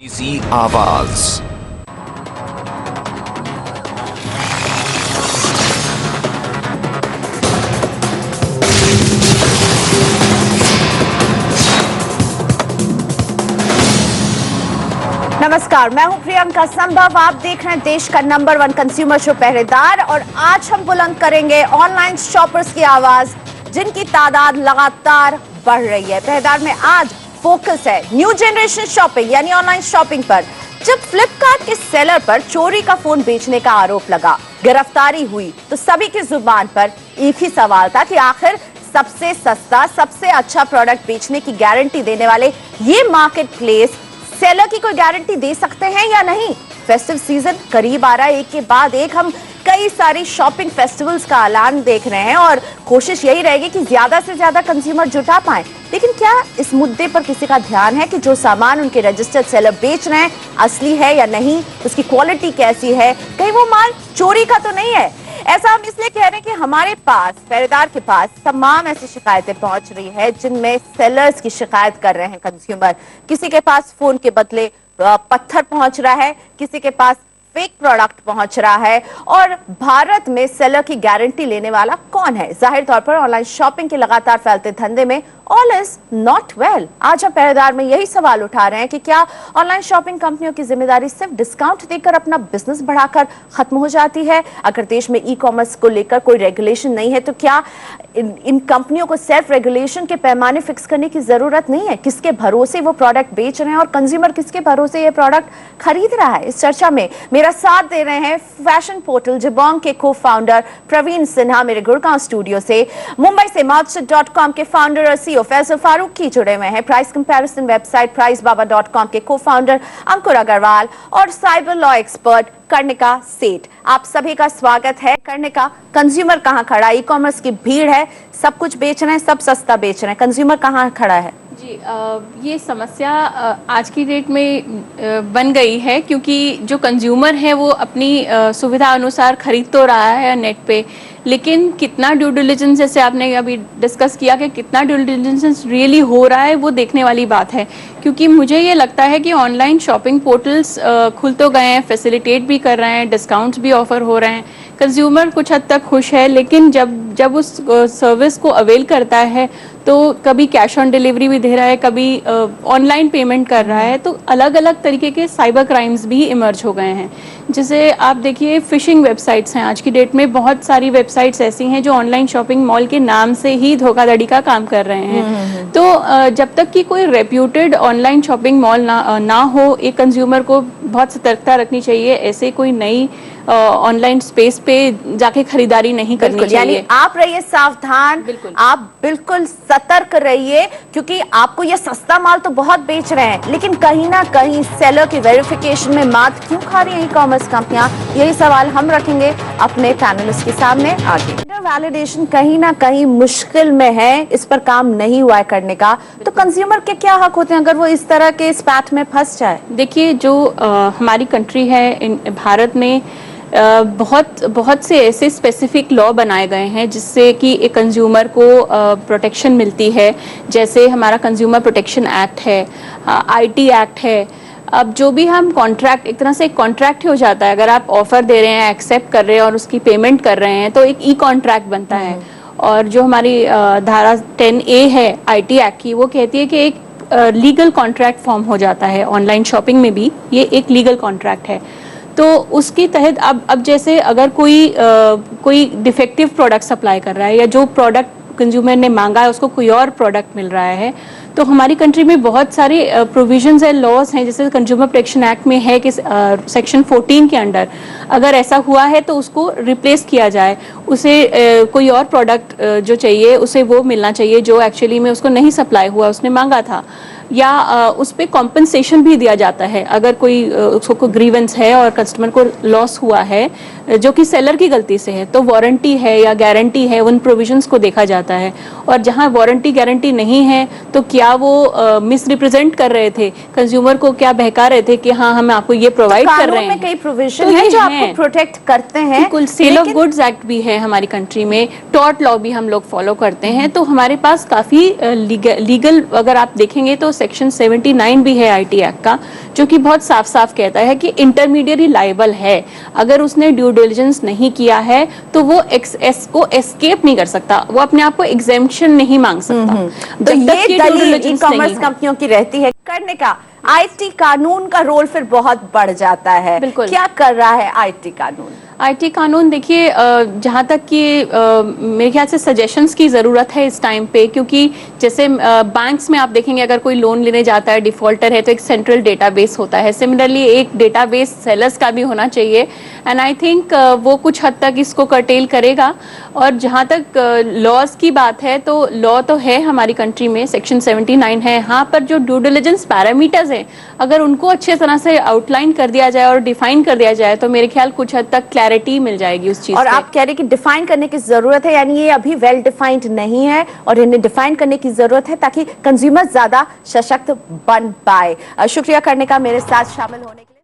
इसी आवाज नमस्कार, मैं हूं प्रियंका संभव। आप देख रहे हैं देश का नंबर 1 कंज्यूमर शो पहरेदार और आज हम बुलंद करेंगे ऑनलाइन शॉपर्स की आवाज जिनकी तादाद लगातार बढ़ रही है। पहरेदार में आज फोकस है न्यू जनरेशन शॉपिंग यानी ऑनलाइन शॉपिंग पर। जब फ्लिपकार्ट के सेलर पर चोरी का फोन बेचने का आरोप लगा, गिरफ्तारी हुई तो सभी की जुबान पर एक ही सवाल था कि आखिर सबसे सस्ता सबसे अच्छा प्रोडक्ट बेचने की गारंटी देने वाले ये मार्केट प्लेस सेलर की कोई गारंटी दे सकते हैं या नहीं। फेस्टिव सीजन करीब आ रहा है, एक के बाद एक हम कई सारी शॉपिंग फेस्टिवल्स का ऐलान देख रहे हैं और कोशिश यही रहेगी कि ज्यादा से ज्यादा कंज्यूमर जुटा पाएं। लेकिन क्या इस मुद्दे पर किसी का ध्यान है कि जो सामान उनके रजिस्टर्ड सेलर बेच रहे हैं असली है या नहीं, उसकी क्वालिटी कैसी है, कहीं वो माल चोरी का तो नहीं है। ऐसा हम इसलिए कह रहे हैं कि हमारे पास पहरेदार के पास तमाम ऐसी शिकायतें पहुंच रही है जिनमें सेलर्स की शिकायत कर रहे हैं कंज्यूमर। किसी के पास फोन के बदले पत्थर पहुंच रहा है, किसी के पास फेक प्रोडक्ट पहुंच रहा है। और भारत में सेलर की गारंटी लेने वाला कौन है? जाहिर तौर पर ऑनलाइन शॉपिंग के लगातार फैलते धंधे में ऑल इज नॉट वेल। आज हम पहरेदार में यही सवाल उठा रहे हैं कि क्या ऑनलाइन शॉपिंग कंपनियों की जिम्मेदारी सिर्फ डिस्काउंट देकर अपना बिजनेस बढ़ाकर खत्म हो जाती है? अगर देश में ई कॉमर्स को लेकर कोई रेगुलेशन नहीं है तो क्या इन कंपनियों को सेल्फ रेगुलेशन के पैमाने फिक्स करने की जरूरत नहीं है? किसके भरोसे वो प्रोडक्ट बेच रहे हैं और कंज्यूमर किसके भरोसे ये प्रोडक्ट खरीद रहा है? इस चर्चा में मेरा साथ दे रहे हैं फैशन पोर्टल जिबोंग के को फाउंडर प्रवीण सिन्हा मेरे गुड़गांव स्टूडियो से, मुंबई से मार्केट.com के फाउंडर और सीईओ फैसल फारूकी जुड़े हुए हैं, प्राइस कंपैरिजन वेबसाइट प्राइसबाबा.com के को फाउंडर अंकुर अग्रवाल और साइबर लॉ एक्सपर्ट कर्णिका सेठ। आप सभी का स्वागत है। कर्णिका, कंज्यूमर कहाँ खड़ा है? ई कॉमर्स की भीड़ है, सब कुछ बेच रहे हैं, सब सस्ता बेच रहे हैं, कंज्यूमर कहाँ खड़ा है? जी, ये समस्या आज की डेट में बन गई है क्योंकि जो कंज्यूमर है वो अपनी सुविधा अनुसार खरीद तो रहा है नेट पे, लेकिन कितना ड्यू डिलिजेंस, जैसे आपने अभी डिस्कस किया कि कितना ड्यू डिलिजेंस रियली हो रहा है, वो देखने वाली बात है। क्योंकि मुझे ये लगता है कि ऑनलाइन शॉपिंग पोर्टल्स खुल तो गए हैं, फैसिलिटेट भी कर रहे हैं, डिस्काउंट्स भी ऑफर हो रहे हैं, कंज्यूमर कुछ हद तक खुश है, लेकिन जब उस सर्विस को अवेल करता है तो कभी कैश ऑन डिलीवरी भी दे रहा है, कभी ऑनलाइन पेमेंट कर रहा है, तो अलग अलग तरीके के साइबर क्राइम्स भी इमर्ज हो गए हैं। जैसे आप देखिए फिशिंग वेबसाइट्स हैं, आज की डेट में बहुत सारी वेबसाइट्स ऐसी हैं जो ऑनलाइन शॉपिंग मॉल के नाम से ही धोखाधड़ी का काम कर रहे हैं। तो जब तक कि कोई रेप्यूटेड ऑनलाइन शॉपिंग मॉल ना हो, एक कंज्यूमर को बहुत सतर्कता रखनी चाहिए, ऐसे कोई नई ऑनलाइन स्पेस पे जाके खरीदारी नहीं करनी चाहिए। यानी आप रहिए सावधान, आप बिल्कुल सतर्क रहिए, क्योंकि आपको ये सस्ता माल तो बहुत बेच रहे हैं, लेकिन कहीं ना कहीं सेलर की वेरिफिकेशन में मात क्यों खा रही है ई कॉमर्स कंपनियां? यही सवाल हम रखेंगे अपने पैनलिस्ट के सामने आगे। वैलिडेशन कहीं ना कहीं मुश्किल में है, इस पर काम नहीं हुआ है करने का, तो कंज्यूमर के क्या हक होते हैं अगर वो इस तरह के इस पैठ में फंस जाए? देखिए, जो हमारी कंट्री है, भारत में बहुत से ऐसे स्पेसिफिक लॉ बनाए गए हैं जिससे कि एक कंज्यूमर को प्रोटेक्शन मिलती है। जैसे हमारा कंज्यूमर प्रोटेक्शन एक्ट है, आईटी एक्ट है। अब जो भी हम कॉन्ट्रैक्ट, एक तरह से एक कॉन्ट्रैक्ट हो जाता है, अगर आप ऑफर दे रहे हैं, एक्सेप्ट कर रहे हैं और उसकी पेमेंट कर रहे हैं तो एक ई कॉन्ट्रैक्ट बनता है। और जो हमारी धारा 10A है आईटी एक्ट की, वो कहती है कि एक लीगल कॉन्ट्रैक्ट फॉर्म हो जाता है ऑनलाइन शॉपिंग में भी, ये एक लीगल कॉन्ट्रैक्ट है। तो उसके तहत अब जैसे अगर कोई डिफेक्टिव प्रोडक्ट सप्लाई कर रहा है या जो प्रोडक्ट कंज्यूमर ने मांगा है उसको कोई और प्रोडक्ट मिल रहा है, तो हमारी कंट्री में बहुत सारे प्रोविजंस है, लॉज हैं, जैसे कंज्यूमर प्रोटेक्शन एक्ट में है कि सेक्शन 14 के अंडर अगर ऐसा हुआ है तो उसको रिप्लेस किया जाए, उसे कोई और प्रोडक्ट जो चाहिए उसे वो मिलना चाहिए जो एक्चुअली में उसको नहीं सप्लाई हुआ, उसने मांगा था, या उस पर कॉम्पनसेशन भी दिया जाता है अगर उसको ग्रीवेंस है और कस्टमर को लॉस हुआ है जो कि सेलर की गलती से है, तो वारंटी है या गारंटी है, उन प्रोविजंस को देखा जाता है। और जहां वारंटी गारंटी नहीं है तो क्या क्या वो मिस रिप्रेजेंट कर रहे थे, कंज्यूमर को क्या बहका रहे थे कि हाँ हम आपको ये प्रोवाइड कर रहे हैं। में कई प्रोविजन तो है ये जो हैं। आपको प्रोटेक्ट करते हैं। बिल्कुल, सेल ऑफ गुड्स एक्ट भी है हमारी कंट्री में, टॉर्ट लॉ भी हम लोग फॉलो करते हैं, तो हमारे पास काफी लीगल अगर आप देखेंगे तो सेक्शन 79 भी है आईटी एक्ट का, जो कि बहुत साफ साफ कहता है कि इंटरमीडियरी लायबल है, अगर उसने ड्यू डिलिजेंस नहीं किया है तो वो को एस्केप नहीं कर सकता, वो अपने आप को एग्जेम्पशन नहीं मांग सकता। तो जब तक ये कि due दलील ई diligence कॉमर्स नहीं हो। कंपनियों की रहती है करने का। आईटी कानून का रोल फिर बहुत बढ़ जाता है। बिल्कुल। क्या कर रहा है आईटी कानून? आईटी कानून देखिए, जहाँ तक कि मेरे ख्याल से सजेशंस की ज़रूरत है इस टाइम पे, क्योंकि जैसे बैंक्स में आप देखेंगे अगर कोई लोन लेने जाता है, डिफॉल्टर है, तो एक सेंट्रल डेटाबेस होता है। सिमिलरली एक डेटाबेस सेलर्स का भी होना चाहिए, एंड आई थिंक वो कुछ हद तक इसको कर्टेल करेगा। और जहाँ तक लॉज की बात है, तो लॉ तो है हमारी कंट्री में, सेक्शन 79 है, हाँ, पर जो ड्यू डिलिजेंस पैरामीटर्स हैं अगर उनको अच्छे तरह से आउटलाइन कर दिया जाए और डिफाइन कर दिया जाए तो मेरे ख्याल कुछ हद तक क्लैरिटी मिल जाएगी उस चीज और पे। आप कह रहे हैं कि डिफाइन करने की जरूरत है, यानी ये अभी वेल डिफाइंड नहीं है और इन्हें डिफाइन करने की जरूरत है ताकि कंज्यूमर ज्यादा सशक्त बन पाए। शुक्रिया करने का मेरे साथ शामिल होने के लिए।